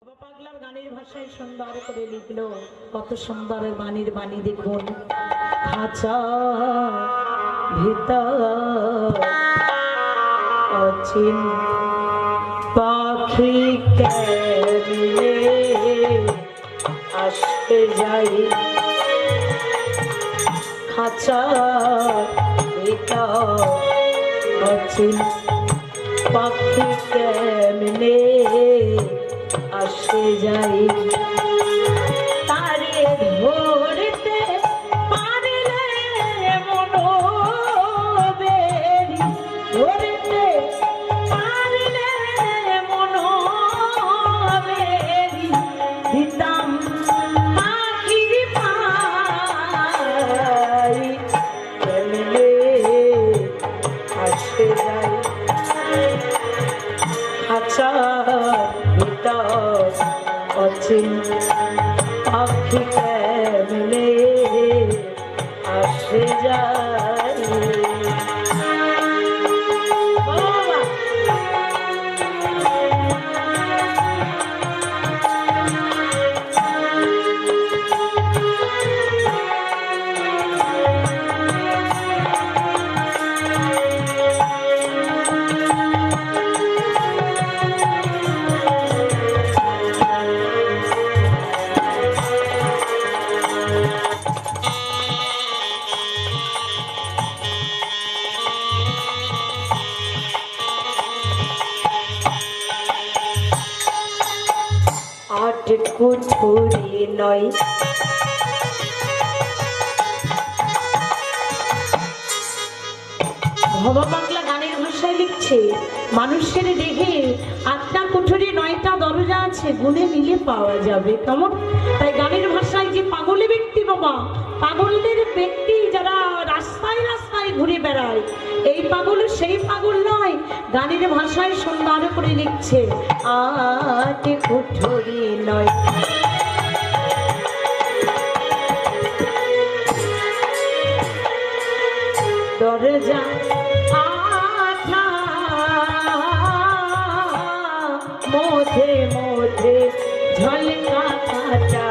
পাগলার গানের ভাষায় সুন্দর করে লিখলো, কত সুন্দর বাণীর বাণী দেখুন। খাঁচা ভিতর অচিন পাখি কেমনে আসতে যাই, খাঁচা ভিতর অচিন পাখি কেমনে আসে যাই, তারে ধরতে পারলে মনোবেরি, ধরতে পারলে মনোবেরি দিতাম পাখির পাই কেমনে আসে যাই, আচ্ছা অচিন পাখি কেমনে আসে যায়। আট কুঠুরি নয় ভবা বাংলা গানের ভাষায় লিখছে, মানুষের দেহে ৮টা কুঠুরি ৯টা দরজা আছে, গুণে মিলে পাওয়া যাবে কেমন। তাই গানের ভাষায় যে পাগলি ব্যক্তি, বাবা পাগলদের ব্যক্তি যারা রাস্তায় রাস্তায় ঘুরে বেড়ায়, এই পাগল সেই পাগল নয়। গানের ভাষায় সুন্দর করে লিখছে, আট কুঠুরি নয় দরজা আঠা, মধ্যে মধ্যে ঝলকা কাটা,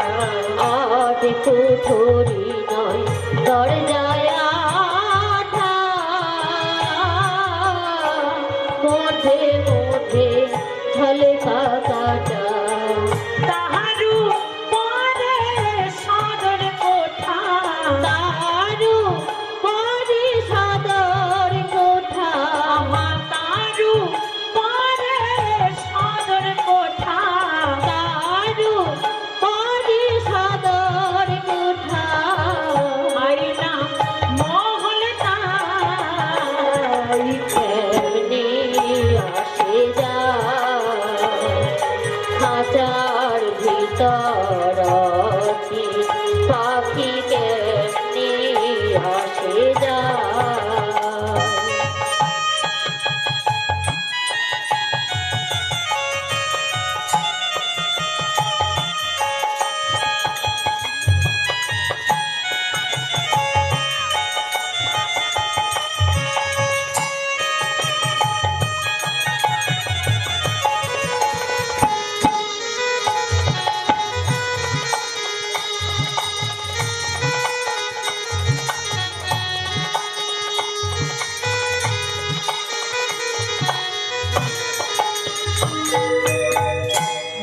আট কুঠুরি নয় দরজায় আঠা, মধ্যে মধ্যে ঝলকা কাটা, তাহারু পরে সদর কোঠা, তারু পরে সদর কোঠা, তারু পরে সদর কোঠা, তারু পরে সদর কোঠা, আইনা মহল তাই কেমনে আসে যায়, খাঁচার ভিতর অচিন পাখি কেমনে আসে যায়।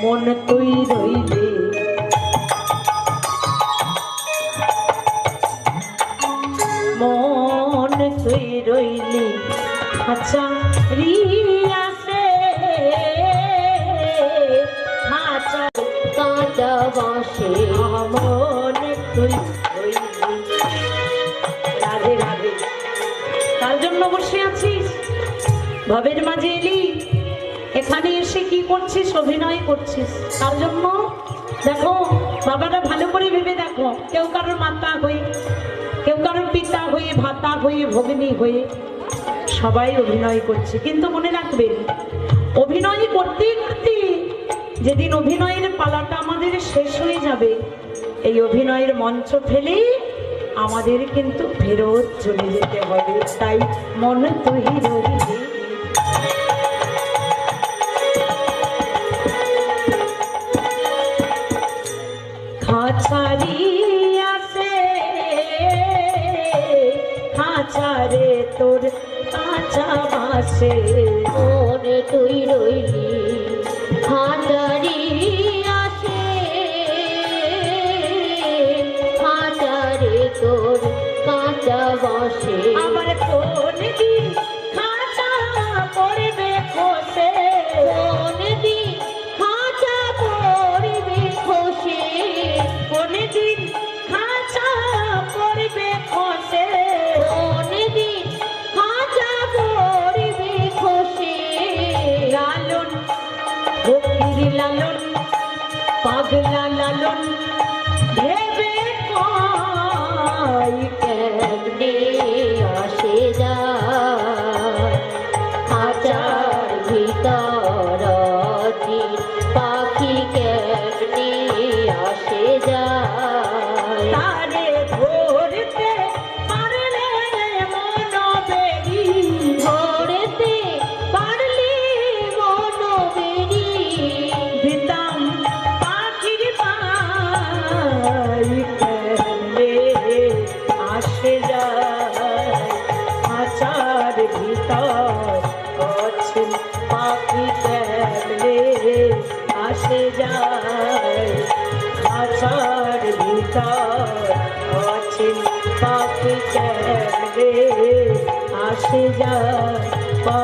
মন তুই রইলে মন তুই রইলি আচ্ছা রিয়াসে, আচ্ছা কাঁচা বাঁশে মন তুই রইলি। রাধে রাধে, তার জন্য বসে আছিস, ভবের মাঝে এলি, এখানে এসে কি করছিস, অভিনয় করছিস, তার জন্য। দেখো বাবারা ভালো করে ভেবে দেখো, কেউ কারোর মাতা হয়ে, কেউ কারোর পিতা হয়ে, ভাতা হয়ে, ভগিনী হয়ে সবাই অভিনয় করছে। কিন্তু মনে রাখবেন, অভিনয় করতে করতে যেদিন অভিনয়ের পালাটা আমাদের শেষ হয়ে যাবে, এই অভিনয়ের মঞ্চ ফেলে আমাদের কিন্তু ফেরত চলে যেতে হবে। তাই মন তুই রইলি ছাড়ি আসে খাঁচারে তোর কাঁচা বাসে মন তুই রইলি হাজারি আসে হাজারে তোর কাঁচা বসে আমার কোন দিন খাঁচা পড়বে খসে কোন দিন খাঁচা পড়বে খসে কোন দিন খাঁচা পড়বে খসে কোন দিন খাঁচা পড়বে খসে লালন ভক্তির লালন পাগলা লালন ভেবে কয় কেমনে আসে যায় খাঁচার ভিতর পাখি কেমনে আসে যায় তারে ধরতে পারলে মন বেরি ধরতে পারলে মন বেরি দিতাম পাখির পাই কেমনে আসে যায় খাঁচার ভিতর অছিন পাখি কেমনে আসে যায় খাঁচার ভিতর অছিন পাখি কেমনে আসে যায়